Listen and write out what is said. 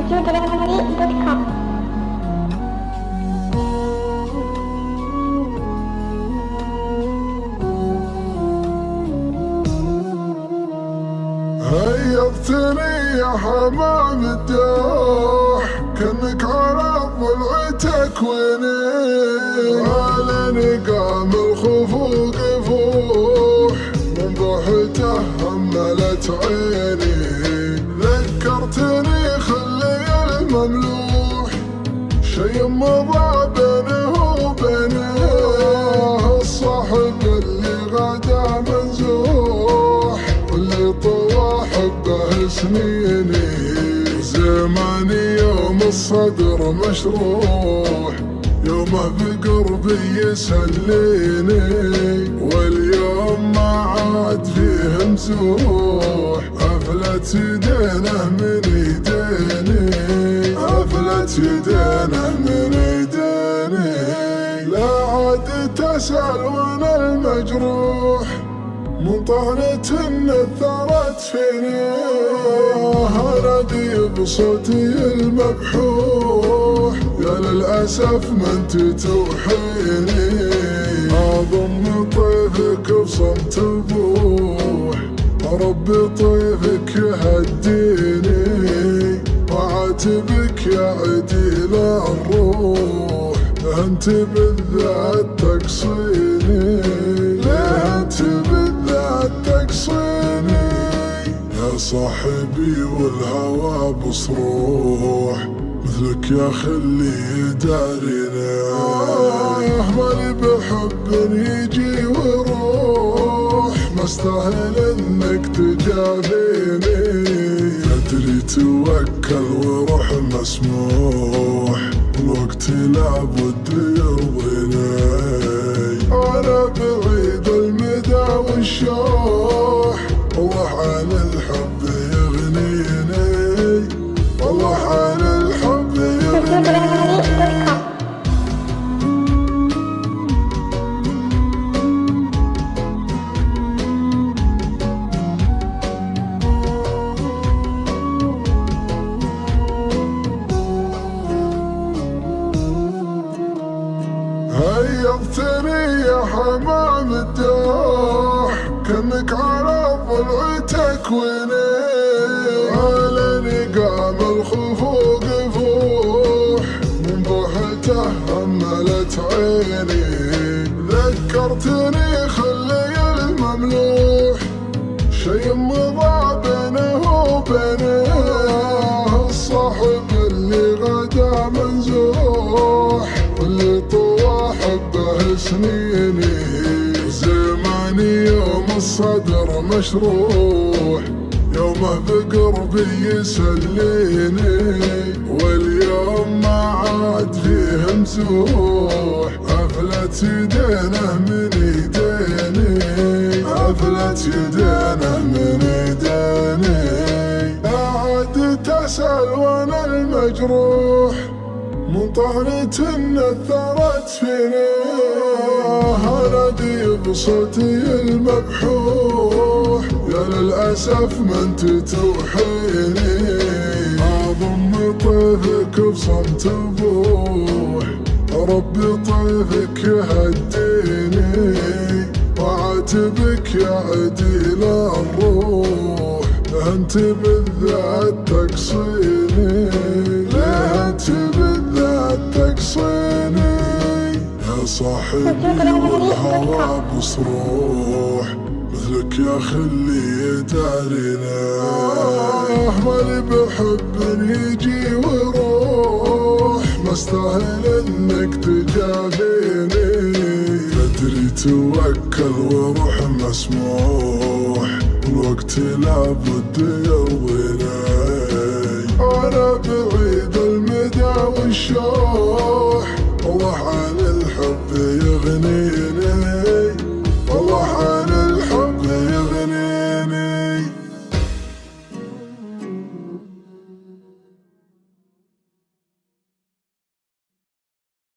www.radiomemory.com. هيبتني يا حمام الدوح كأنك على ضلعتك ويني على نقام الخفوق فوح من ضحته هملت عيني ذكرتني خلي المملوح شي مضى بينه وبينه الصاحب اللي غدا منزوح واللي طوى حبه سنيني زماني يوم الصدر مشروح يومه بقربي يسليني واليوم ما عاد فيه مزوح أفلت يدينه من يديني أفلت يدينه من يديني لا عاد تسأل وانا المجروح من طعنة نثرت فيني هردي بصوتي المبحوح يا للأسف ما انت توحيني أضم طيفك بصمت البوح ربي طيفك يهديني وعاتبك يا عديل الروح انت بالذات تقصيني انت بالذات تقصيني يا صاحبي والهوى بصروح مثلك يا خلي يداريني مالي بحب يجي ويروح ما استاهل انك تجافيني تدري توكل وروح مسموح الوقت لابد يرضيني انا بعيد المدى والشوح والله عن الحب يغنيني والله عن الحب يغنيني هيبتني يا حمام الدوح كأنك على ضلعتك ويني على نقام الخفوق فوح من ضحته هملت عيني ذكرتني خلي المملوح شي مضى بينه وبينه الصاحب اللي غدا منزوح واللي طوى حبه سنيني زماني يوم الصدر مشروح يومه بقربي يسليني واليوم ما عاد فيه مزوح أفلت يدينه من يديني أفلت يدينه من يديني لا عاد تسأل وانا المجروح من طعنة نثرت فيني هردي بصوتي المبحوح يا للأسف ما انت توحيني أضم طيفك بصمت البوح ربي طيفك يهديني وعاتبك يا عديل الروح انت بالذات تقصيني انت بالذات تقصيني يا صاحبي والهوى بصروح مثلك يا خلي يداريني مالي بحب يجي ويروح ما استاهل انك تجافيني تدري توكل وروح مسموح الوقت لابد يرضيني انا بعيد المدى والشوح والله عن الحب يغنيني